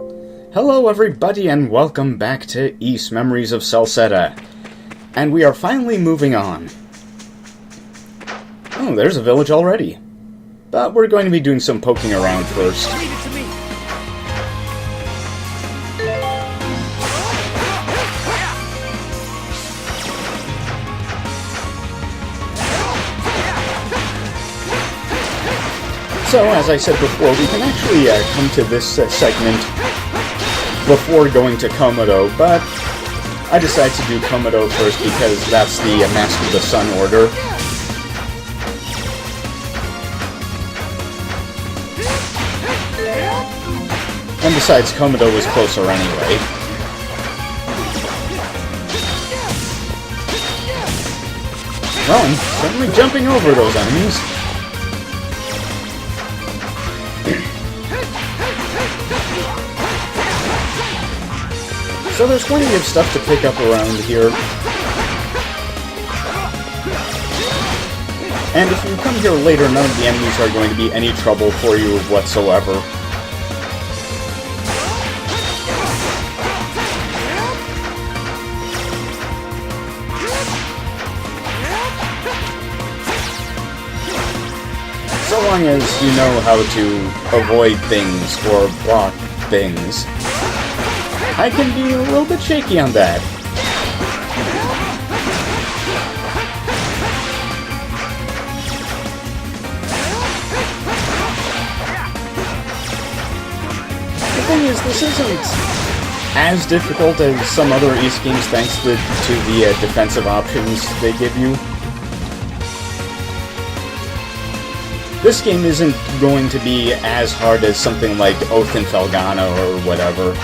Hello everybody and welcome back to East Memories of Celceta. And we are finally moving on. Oh, there's a village already. But we're going to be doing some poking around first. So, as I said before, we can actually come to this segment before going to Komodo, but I decided to do Komodo first because that's the Mask of the Sun order. And besides, Komodo was closer anyway. Well, I'm certainly jumping over those enemies. So there's plenty of stuff to pick up around here. And if you come here later, none of the enemies are going to be any trouble for you whatsoever. So long as you know how to avoid things or block things. I can be a little bit shaky on that. The thing is, this isn't as difficult as some other East games thanks to the defensive options they give you. This game isn't going to be as hard as something like Oath in Felghana or whatever.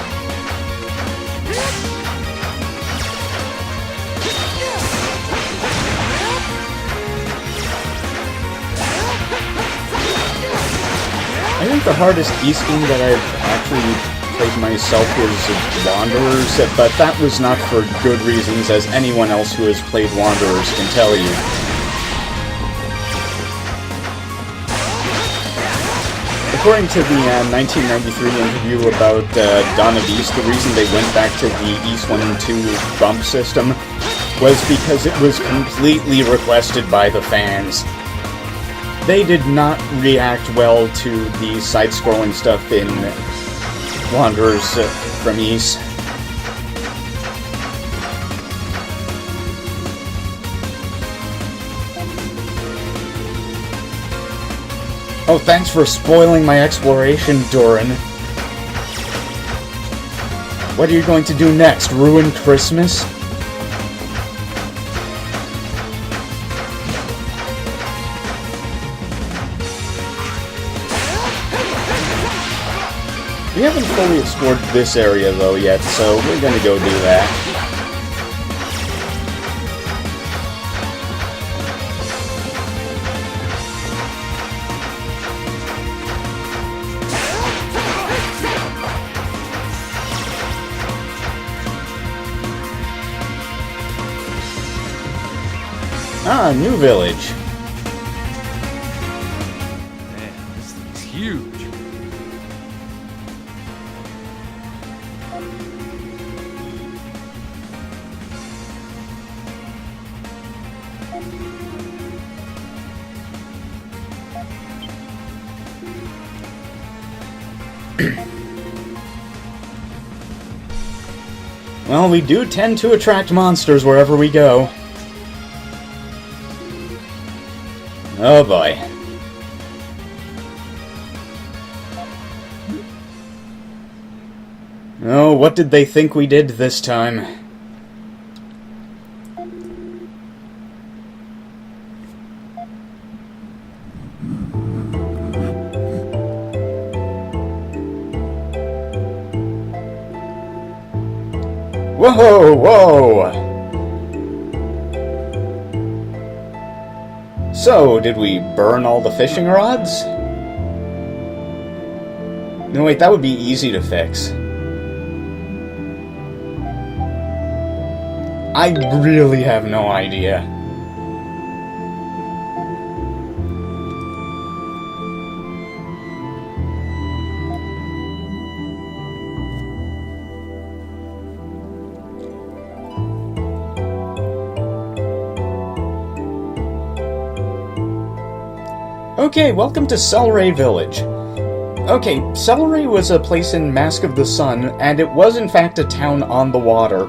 I think the hardest East game that I've actually played myself was Wanderers, but that was not for good reasons, as anyone else who has played Wanderers can tell you. According to the 1993 interview about Dawn of East, the reason they went back to the East 1 and 2 bump system was because it was completely requested by the fans. They did not react well to the side-scrolling stuff in Wanderers from East. Oh, thanks for spoiling my exploration, Doran. What are you going to do next? Ruin Christmas? We haven't fully explored this area, though, yet, so we're gonna go do that. Ah, new village. Man, this thing's huge. Well, we do tend to attract monsters wherever we go. Oh boy. Oh, what did they think we did this time? Whoa, whoa! So, did we burn all the fishing rods? No, wait, that would be easy to fix. I really have no idea. Okay, welcome to Celray Village. Okay, Celray was a place in Mask of the Sun, and it was in fact a town on the water.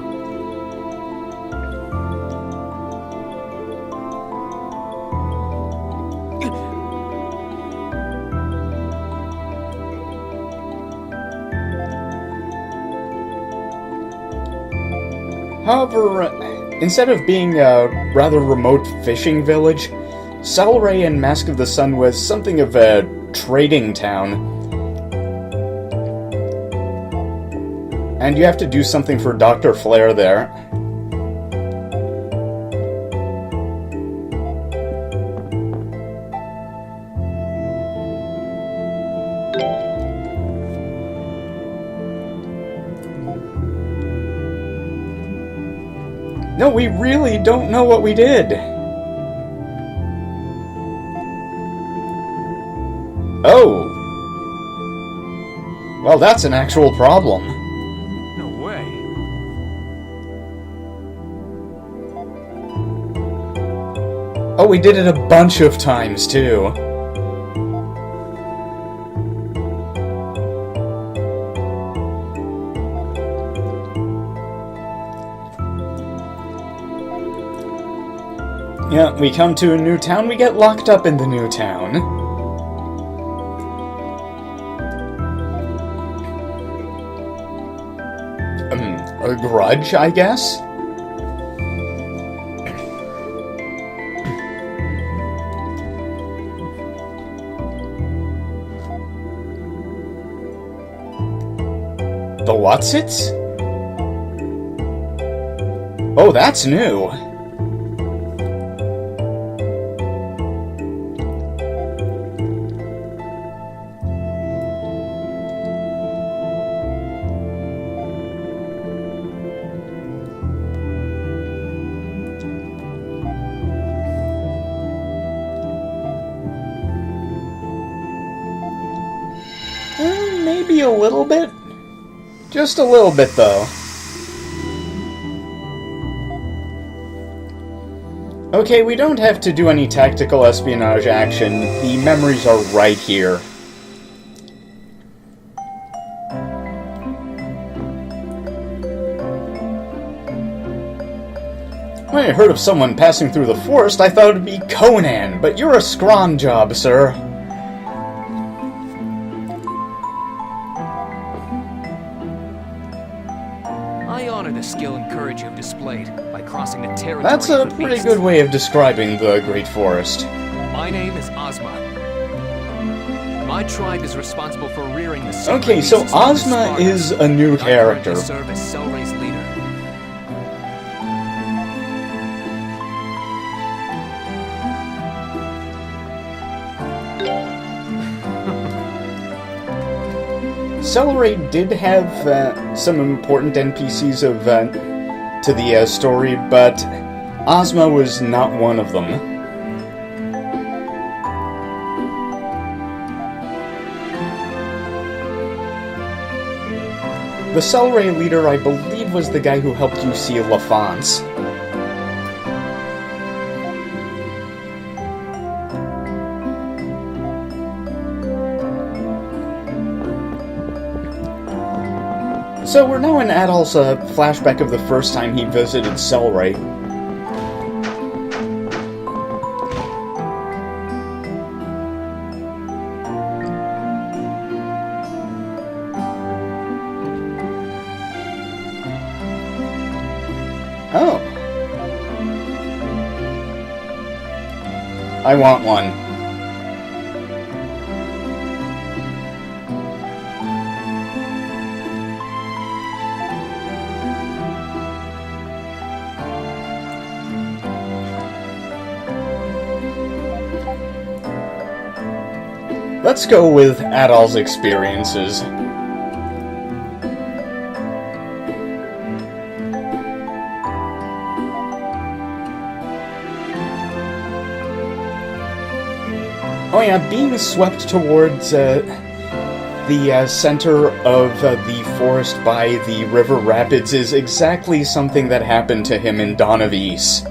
However, instead of being a rather remote fishing village, Celray in Mask of the Sun was something of a trading town. And you have to do something for Dr. Flare there. No, we really don't know what we did. Oh. Well, that's an actual problem. No way. Oh, we did it a bunch of times, too. Yeah, we come to a new town, we get locked up in the new town. A grudge, I guess? The Watsits? Oh, that's new. Maybe a little bit? Just a little bit, though. Okay, we don't have to do any tactical espionage action. The memories are right here. When I heard of someone passing through the forest, I thought it'd be Conan, but you're a scrawn job, sir. I honor the skill and courage you've displayed by crossing the territory. That's a of the pretty beast. good way of describing the Great Forest. My name is Ozma. My tribe is responsible for rearing the sacred Okay, so beasts known as Ozma Spartans. is a new I currently character. serve as Celray's leader. Celray did have some important NPCs to the story, but Ozma was not one of them. The Celray leader, I believe, was the guy who helped you see LaFonce. So we're now in Adol's flashback of the first time he visited Celray. Oh. I want one. Let's go with Adol's experiences. Oh yeah, being swept towards the center of the forest by the river rapids is exactly something that happened to him in Dawn of Ys.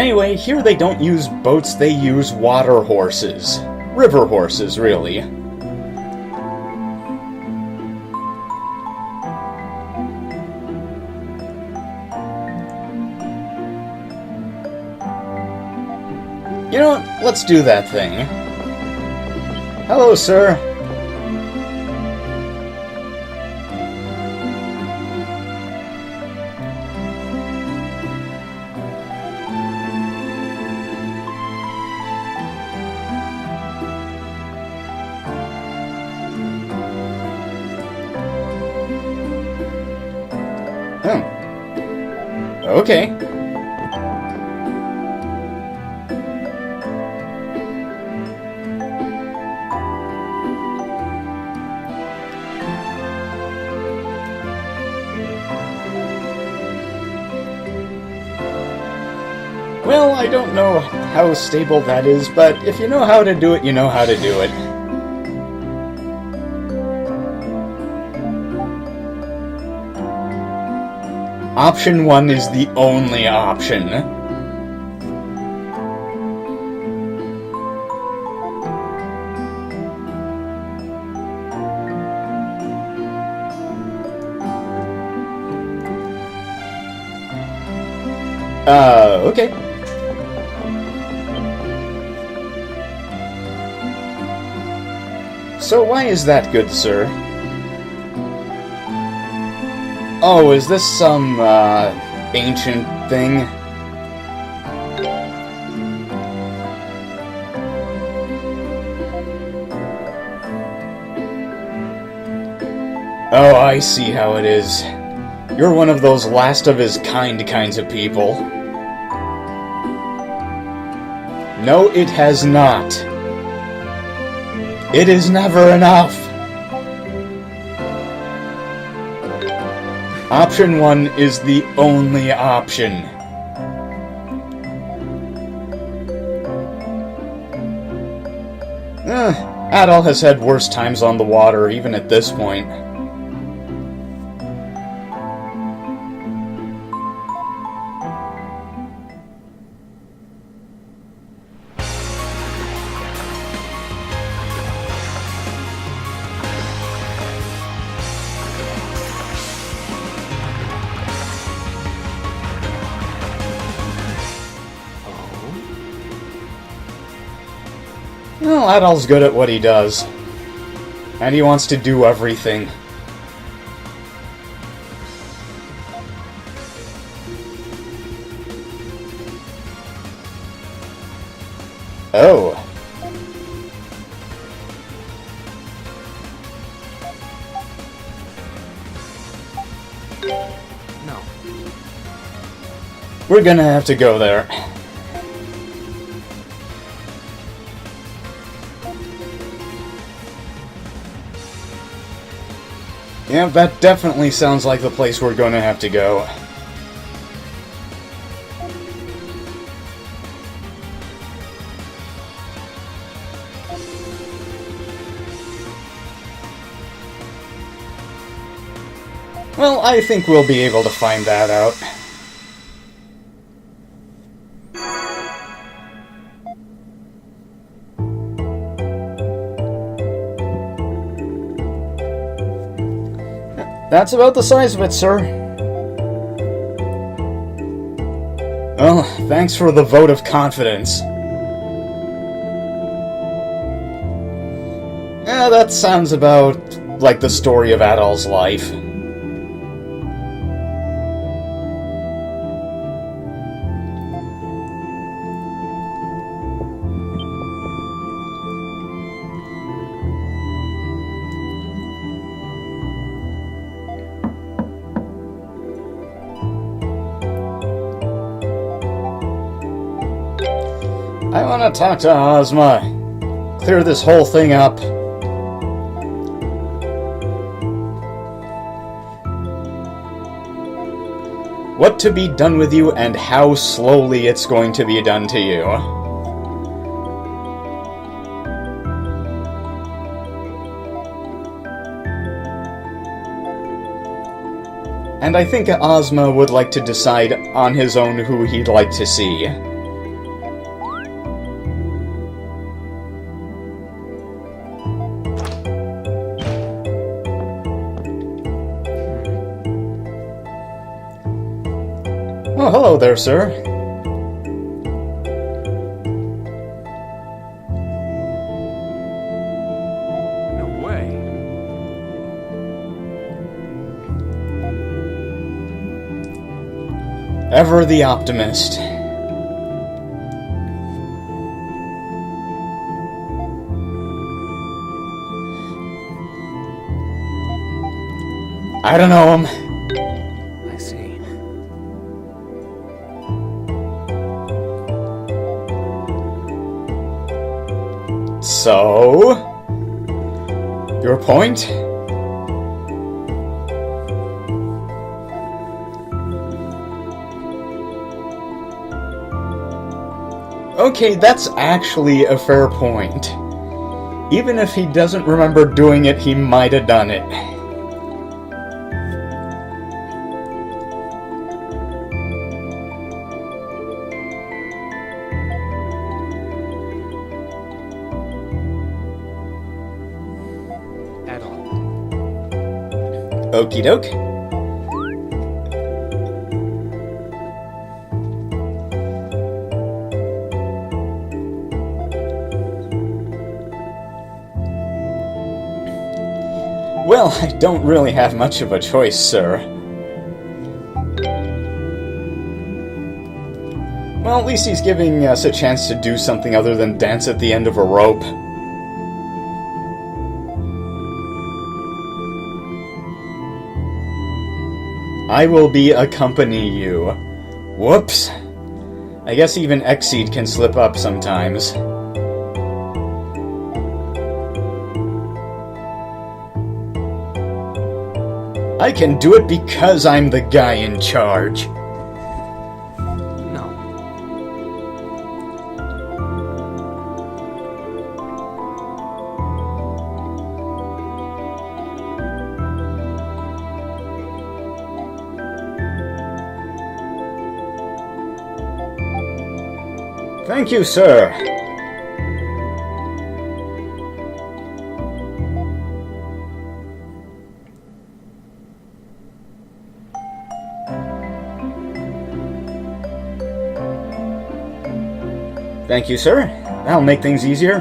Anyway, here they don't use boats, they use water horses. River horses, really. You know what? Let's do that thing. Hello, sir. Oh. Okay. Well, I don't know how stable that is, but if you know how to do it, you know how to do it. Option 1 is the only option. Okay. So why is that, good sir? Oh, is this some, ancient thing? Oh, I see how it is. You're one of those last-of-his-kind kinds of people. No, it has not. It is never enough. Option 1 is the only option. Adol has had worse times on the water, even at this point. Well, Adol's good at what he does. And he wants to do everything. Oh. No. We're gonna have to go there. Yeah, that definitely sounds like the place we're gonna have to go. Well, I think we'll be able to find that out. That's about the size of it, sir. Well, thanks for the vote of confidence. Yeah, that sounds about like the story of Adol's life. I want to talk to Ozma. Clear this whole thing up. What to be done with you and how slowly it's going to be done to you. And I think Ozma would like to decide on his own who he'd like to see. Oh, hello there, sir. No way. Ever the optimist. I don't know him. I see. So? Your point? Okay, that's actually a fair point. Even if he doesn't remember doing it, he might have done it. Add on. Okie doke. Well, I don't really have much of a choice, sir. Well, at least he's giving us a chance to do something other than dance at the end of a rope. I will accompany you. Whoops. I guess even Xseed can slip up sometimes. I can do it because I'm the guy in charge. No. Thank you, sir. Thank you, sir. That'll make things easier.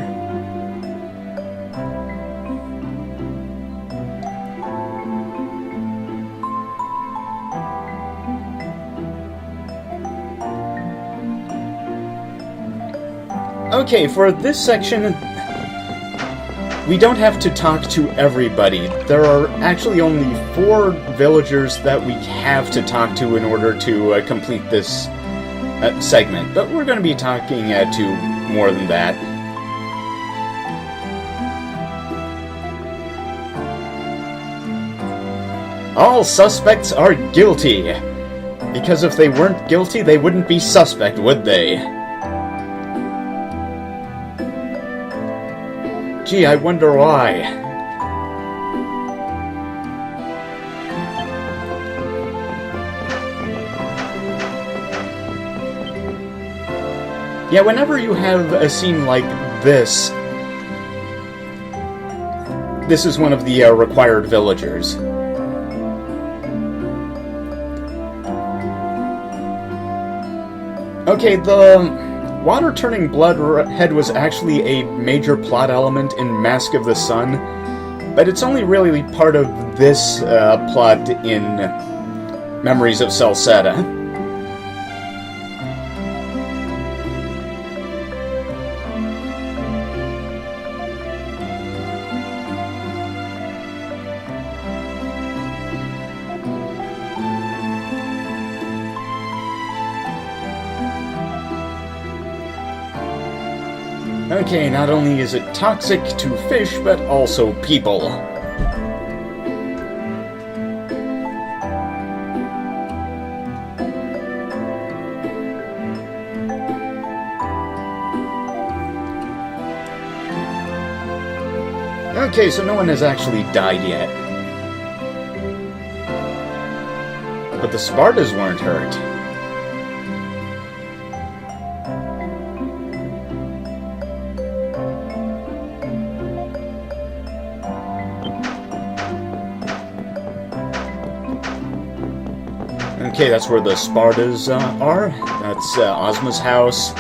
Okay, for this section, we don't have to talk to everybody. There are actually only 4 villagers that we have to talk to in order to complete this segment, but we're going to be talking to more than that. All suspects are guilty, because if they weren't guilty, they wouldn't be suspect, would they? Gee, I wonder why. Yeah, whenever you have a scene like this is one of the required villagers. Okay, the water-turning blood head was actually a major plot element in Mask of the Sun, but it's only really part of this plot in Memories of Celceta. Okay, not only is it toxic to fish, but also people. Okay, so no one has actually died yet. But the Spartas weren't hurt. Okay, that's where the Spartas are. That's Ozma's house.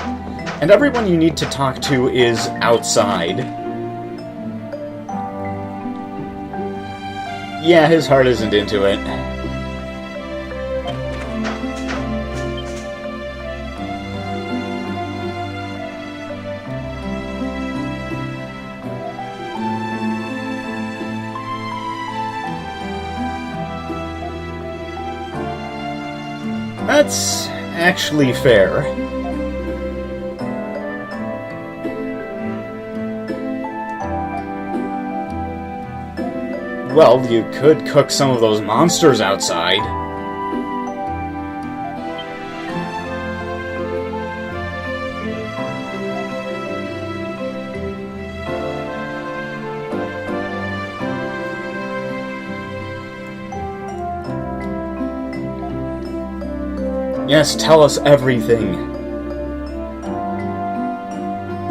And everyone you need to talk to is outside. Yeah, his heart isn't into it. That's actually fair. Well, you could cook some of those monsters outside. Yes, tell us everything.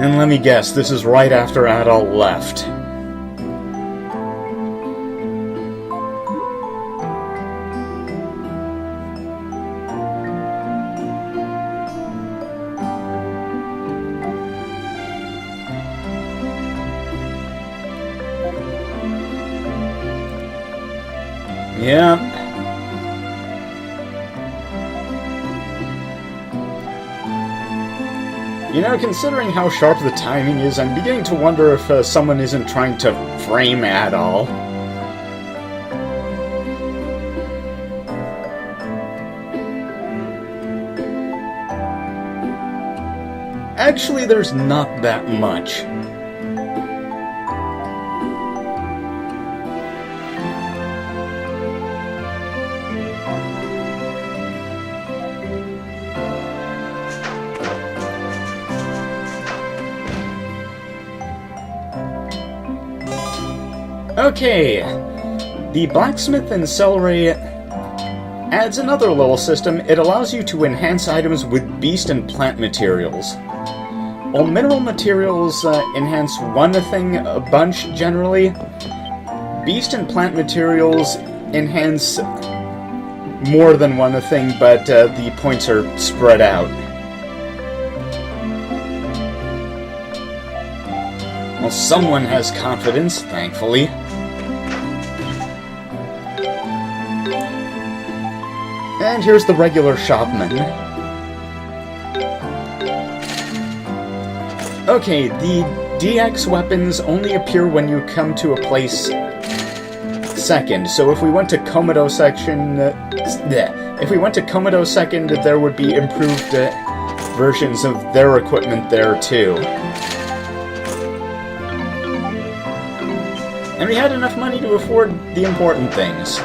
And let me guess, this is right after Adol left. Yeah. You know, considering how sharp the timing is, I'm beginning to wonder if someone isn't trying to frame Adol. Actually, there's not that much. Okay, the blacksmith in Celery adds another little system. It allows you to enhance items with beast and plant materials. While mineral materials enhance one thing a bunch generally, beast and plant materials enhance more than one thing, but the points are spread out. Well, someone has confidence, thankfully. And here's the regular shopman. Okay, the DX weapons only appear when you come to a place second. So if we went to Komodo section, if we went to Komodo second, there would be improved versions of their equipment there too. And we had enough money to afford the important things.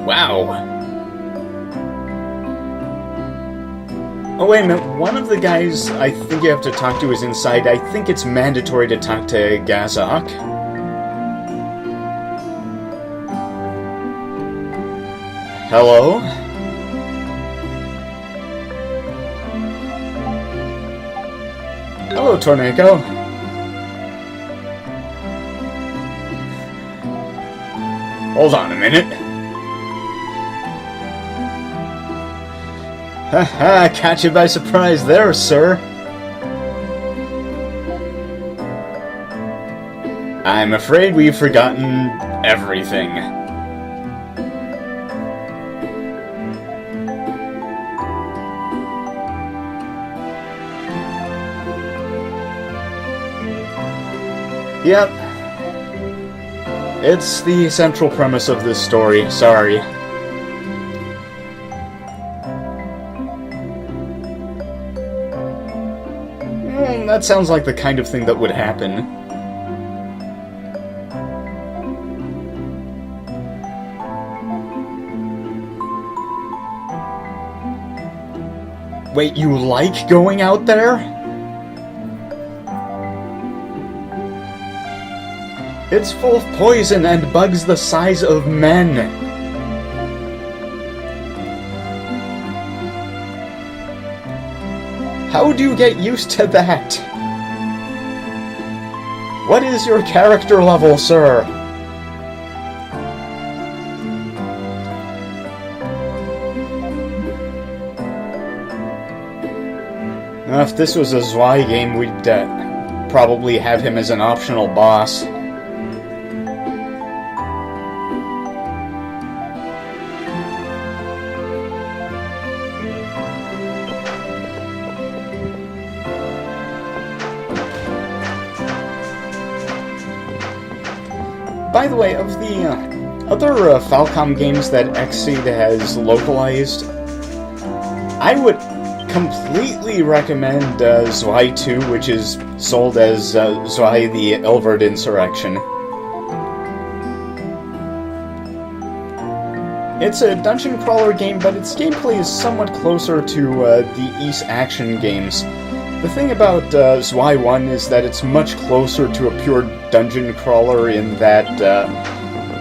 Wow. Oh, wait a minute. One of the guys I think you have to talk to is inside. I think it's mandatory to talk to Gazok. Hello? Hello, Torneko. Hold on a minute. Haha, caught you by surprise there, sir. I'm afraid we've forgotten everything. Yep. It's the central premise of this story, sorry. That sounds like the kind of thing that would happen. Wait, you like going out there? It's full of poison and bugs the size of men. How do you get used to that? What is your character level, sir? Now, if this was a Zwei game, we'd probably have him as an optional boss. By the way, of the other Falcom games that Xseed has localized, I would completely recommend Zwei 2, which is sold as Zwei the Elvard Insurrection. It's a dungeon crawler game, but its gameplay is somewhat closer to the Ys action games. The thing about Zwei 1 is that it's much closer to a pure dungeon crawler in that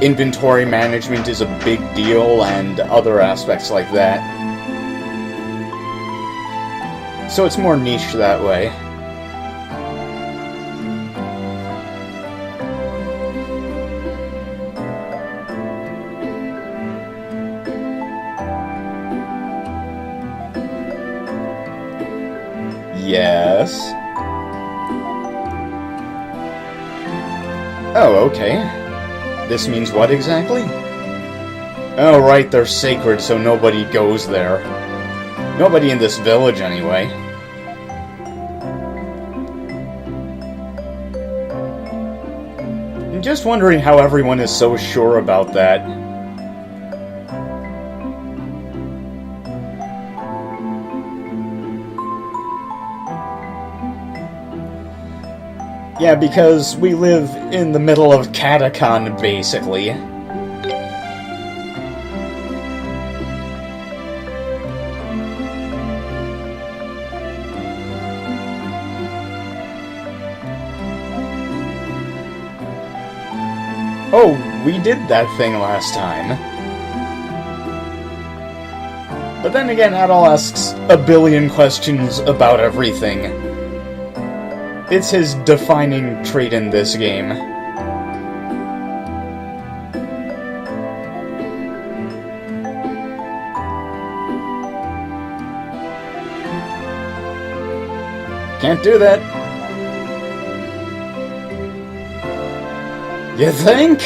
inventory management is a big deal and other aspects like that. So it's more niche that way. Yes. Oh, okay. This means what exactly? Oh, right, they're sacred, so nobody goes there. Nobody in this village, anyway. I'm just wondering how everyone is so sure about that. Yeah, because we live in the middle of Catacon, basically. Oh, we did that thing last time. But then again, Adol asks a billion questions about everything. It's his defining trait in this game. Can't do that. You think?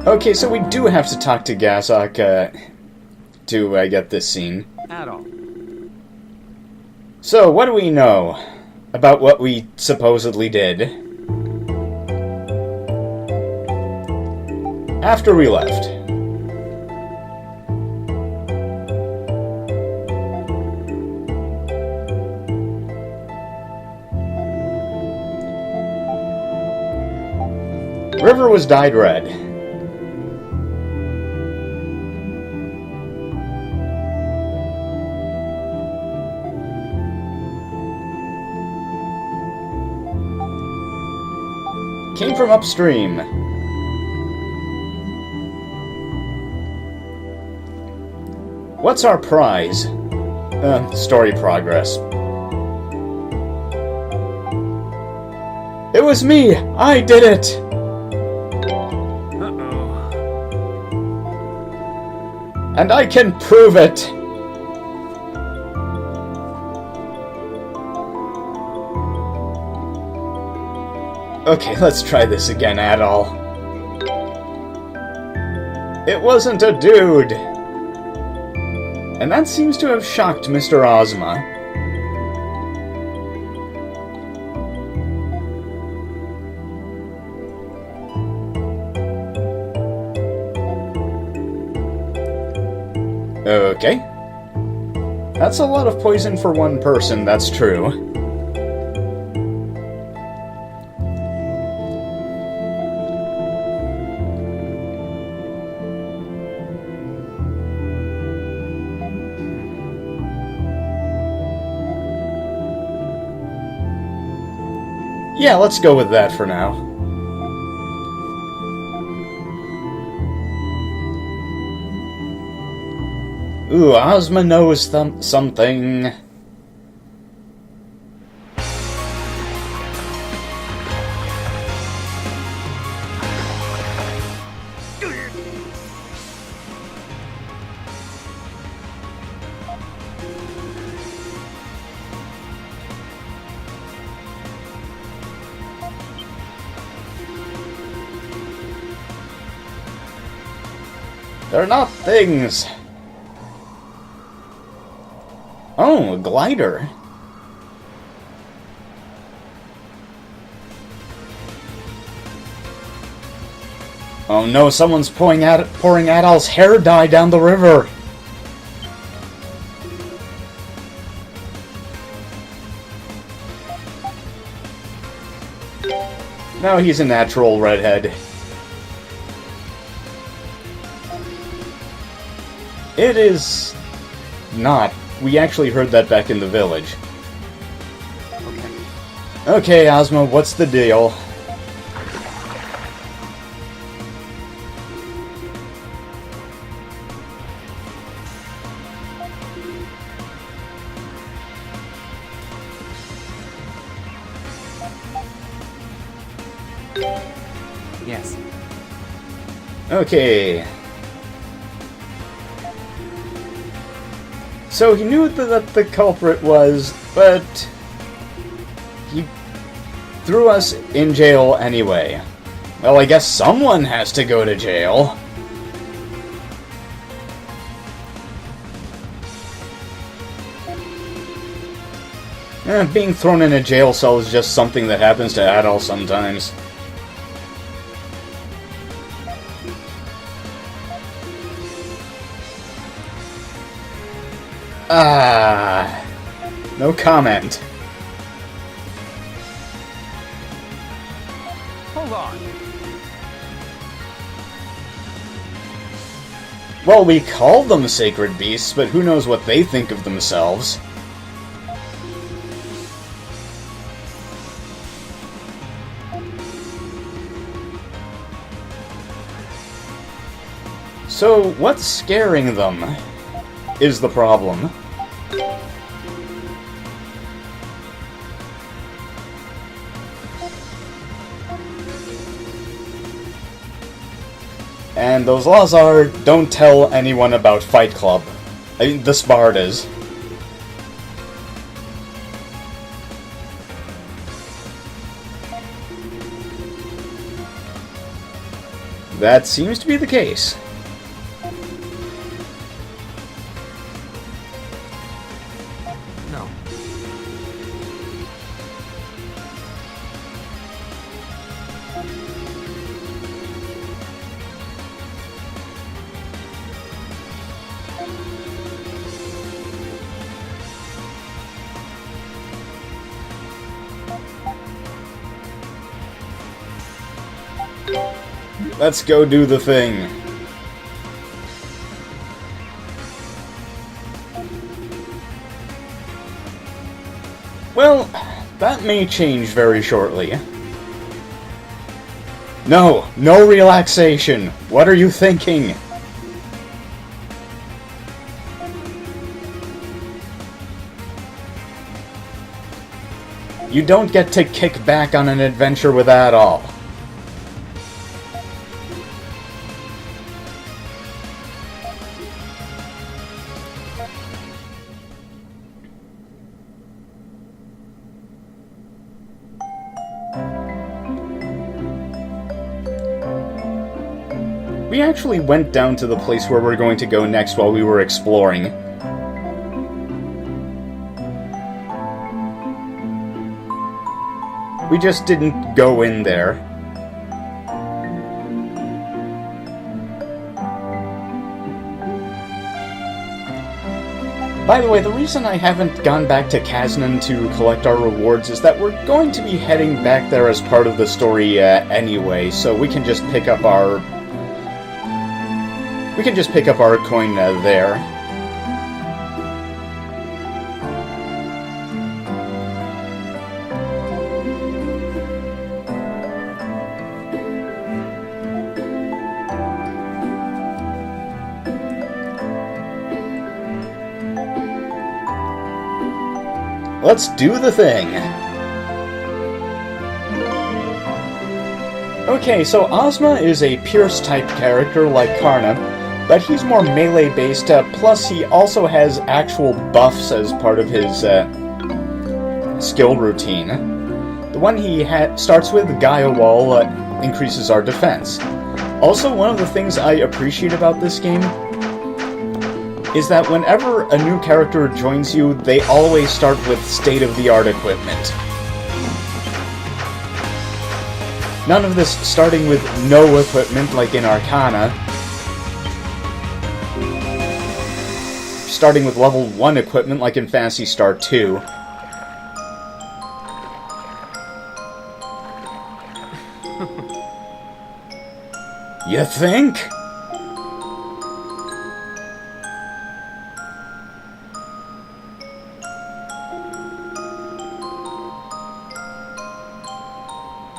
Okay, so we do have to talk to Gazok to get this scene. Adol. So, what do we know about what we supposedly did after we left? River was dyed red. Came from upstream. What's our prize? Story progress. It was me! I did it! Uh-oh. And I can prove it! Okay, let's try this again, Adol. It wasn't a dude! And that seems to have shocked Mr. Ozma. Okay. That's a lot of poison for one person, that's true. Yeah, let's go with that for now. Ooh, Ozma knows something. They're not things. Oh, a glider. Oh no, someone's pouring Adol's hair dye down the river. Now he's a natural redhead. It is not. We actually heard that back in the village. Okay. Okay, Ozma, what's the deal? Yes. Okay. So he knew that the culprit was, but he threw us in jail anyway. Well, I guess someone has to go to jail. Being thrown in a jail cell is just something that happens to adults sometimes. No comment. Hold on. Well, we call them sacred beasts, but who knows what they think of themselves. So, what's scaring them is the problem. And those laws are, don't tell anyone about Fight Club. I mean, the Spartas. That seems to be the case. No. Let's go do the thing. Well, that may change very shortly. No, no relaxation. What are you thinking? You don't get to kick back on an adventure with that all. We actually went down to the place where we're going to go next while we were exploring. We just didn't go in there. By the way, the reason I haven't gone back to Kaznan to collect our rewards is that we're going to be heading back there as part of the story anyway, so we can just pick up our coin there. let's do the thing. Okay, so Ozma is a Pierce-type character like Karna, but he's more melee-based, plus he also has actual buffs as part of his skill routine. The one he starts with, Gaia Wall, increases our defense. Also, one of the things I appreciate about this game is that whenever a new character joins you, they always start with state-of-the-art equipment. None of this starting with no equipment like in Arcana. Starting with level 1 equipment like in Phantasy Star 2. You think?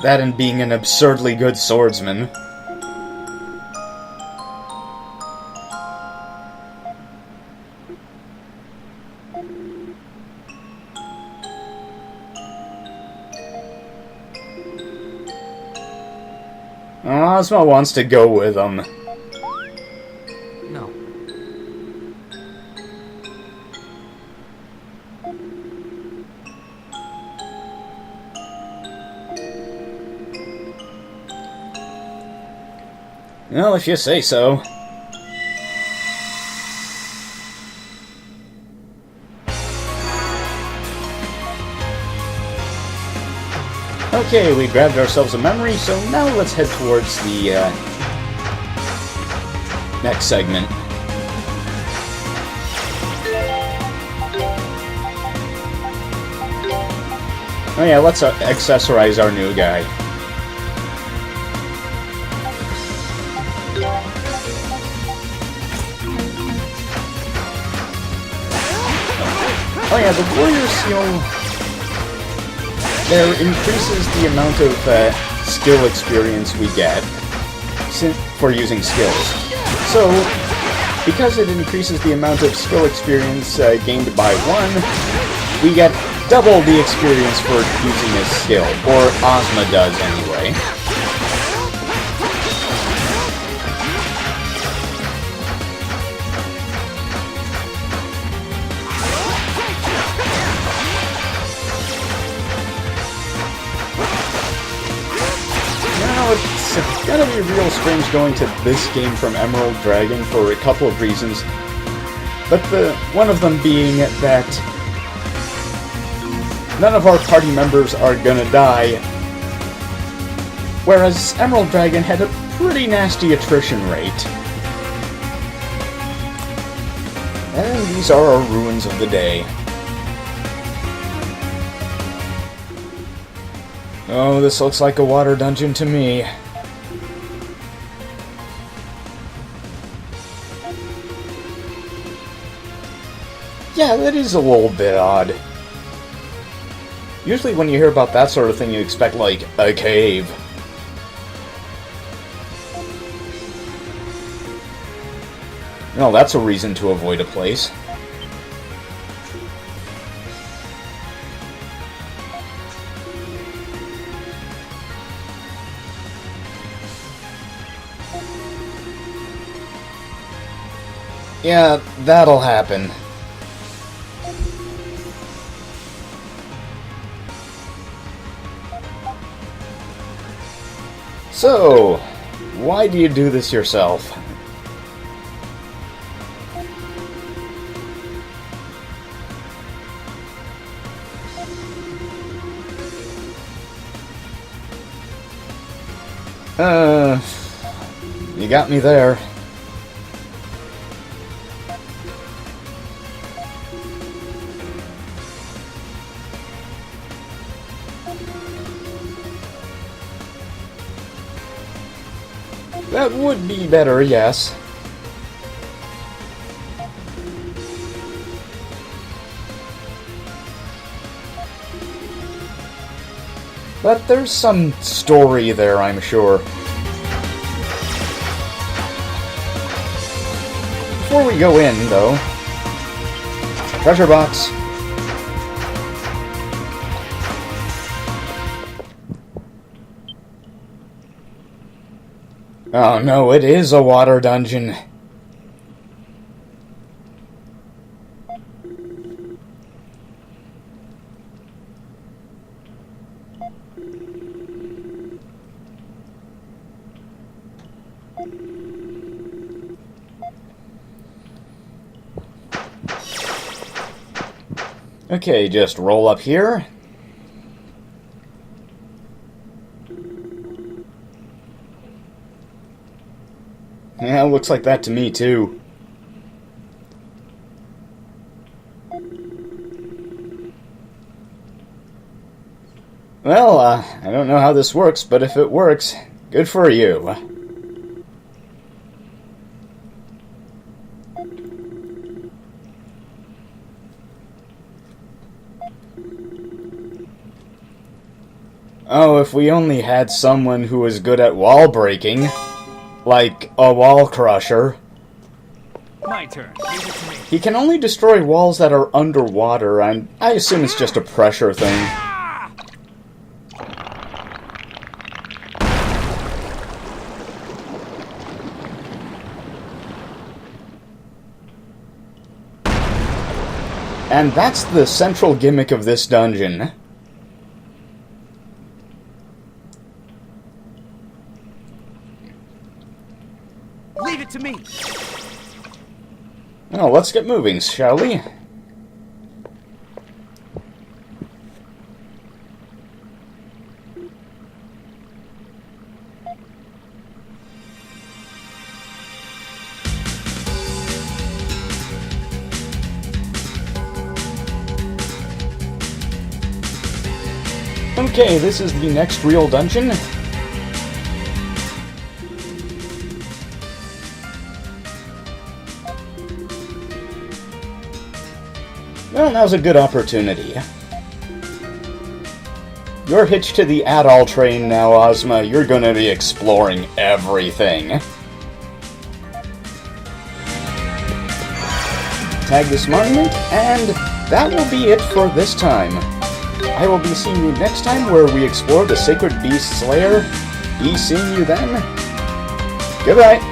That and being an absurdly good swordsman. Ozma wants to go with him. No. Well, if you say so. Okay, we grabbed ourselves a memory, so now let's head towards the next segment. Oh yeah, let's accessorize our new guy. Oh yeah, the Warrior Seal there increases the amount of skill experience we get for using skills. So, because it increases the amount of skill experience gained by 1, we get double the experience for using this skill, or Ozma does anyway. It's gonna be real strange going to this game from Emerald Dragon for a couple of reasons, but one of them being that none of our party members are gonna die, whereas Emerald Dragon had a pretty nasty attrition rate. And these are our ruins of the day. Oh, this looks like a water dungeon to me. Yeah, that is a little bit odd. Usually when you hear about that sort of thing, you expect, like, a cave. No, that's a reason to avoid a place. Yeah, that'll happen. So, why do you do this yourself? You got me there. That would be better, yes. But there's some story there, I'm sure. Before we go in, though, treasure box. Oh no, it is a water dungeon. Okay, just roll up here. Yeah, looks like that to me, too. Well, I don't know how this works, but if it works, good for you. Oh, if we only had someone who was good at wall breaking. Like a wall crusher. My turn. Leave it to me. He can only destroy walls that are underwater, and I assume it's just a pressure thing. And that's the central gimmick of this dungeon. Leave it to me. Well, let's get moving, shall we? Okay, this is the next real dungeon. Well, now's a good opportunity. You're hitched to the Adol train now, Ozma. You're gonna be exploring everything. Tag this monument, and that will be it for this time. I will be seeing you next time where we explore the Sacred Beast's lair. Be seeing you then. Goodbye.